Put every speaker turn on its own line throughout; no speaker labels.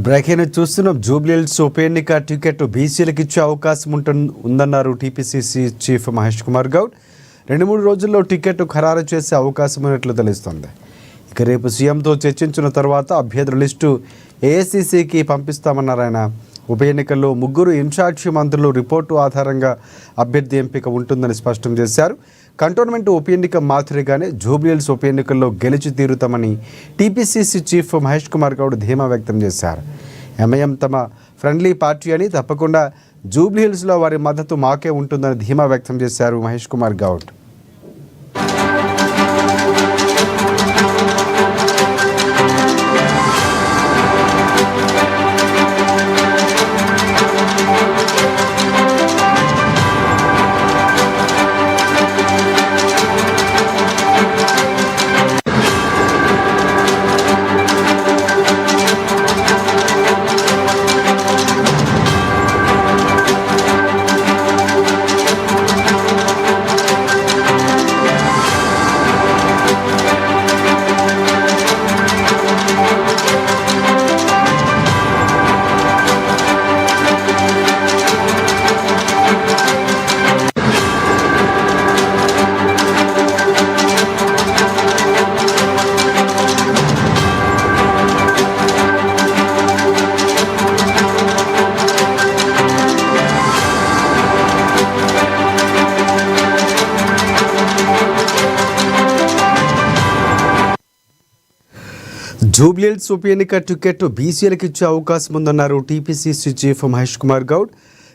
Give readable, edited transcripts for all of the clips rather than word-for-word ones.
Break చూస్తున్నాం. జూబ్లీహిల్స్ ఉప ఎన్నిక టికెట్ బీసీలకు ఇచ్చే అవకాశం ఉందన్నారు టీపీసీసీ చీఫ్ మహేష్ కుమార్ గౌడ్. 2-3 రోజుల్లో టికెట్ ఖరారు చేసే అవకాశం ఉన్నట్లు తెలుస్తోంది. ఇక రేపు సీఎంతో చర్చించిన తర్వాత అభ్యర్థుల లిస్టు ఏఐసీసీకి పంపిస్తామన్నారు ఆయన. ఉప ఎన్నికల్లో 3 ఇన్ఛార్జి మంత్రులు రిపోర్టు ఆధారంగా అభ్యర్థి ఎంపిక ఉంటుందని స్పష్టం చేశారు. కంటోన్మెంట్ ఉప ఎన్నిక మాదిరిగానే జూబ్లీహిల్స్ ఉప ఎన్నికల్లో గెలిచి తీరుతామని టీపీసీసీ చీఫ్ మహేష్ కుమార్ గౌడ్ ధీమా వ్యక్తం చేశారు. ఎంఐఎం తమ ఫ్రెండ్లీ పార్టీ అని, తప్పకుండా జూబ్లీహిల్స్లో వారి మద్దతు మాకే ఉంటుందని ధీమా వ్యక్తం చేశారు మహేష్ కుమార్ గౌడ్. జూబ్లీహిల్స్ ఉప ఎన్నిక టికెట్ బీసీలకు ఇచ్చే అవకాశం ఉందన్నారు టీపీసీసీ చీఫ్ మహేష్ కుమార్ గౌడ్.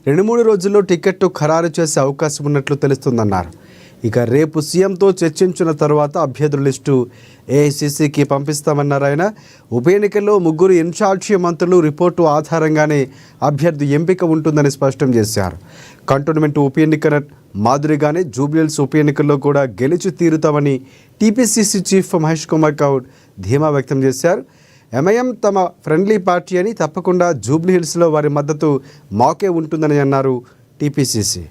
2-3 రోజుల్లో టికెట్ ఖరారు చేసే అవకాశం ఉన్నట్లు తెలుస్తుందన్నారు. ఇక రేపు సీఎంతో చర్చించిన తర్వాత అభ్యర్థుల లిస్టు ఏఐసీసీకి పంపిస్తామన్నారు ఆయన. ఉప ఎన్నికల్లో 3 ఇన్ఛార్జి మంత్రులు రిపోర్టు ఆధారంగానే అభ్యర్థి ఎంపిక ఉంటుందని స్పష్టం చేశారు. కంటోన్మెంట్ ఉప ఎన్నిక మాదిరిగానే జూబ్లీహిల్స్ ఉప ఎన్నికల్లో కూడా గెలిచి తీరుతామని టీపీసీసీ చీఫ్ మహేష్ కుమార్ గౌడ్ ధీమా వ్యక్తం చేశారు. ఎంఐఎం తమ ఫ్రెండ్లీ పార్టీ అని, తప్పకుండా జూబ్లీహిల్స్లో వారి మద్దతు మాకే ఉంటుందని అన్నారు టీపీసీసీ.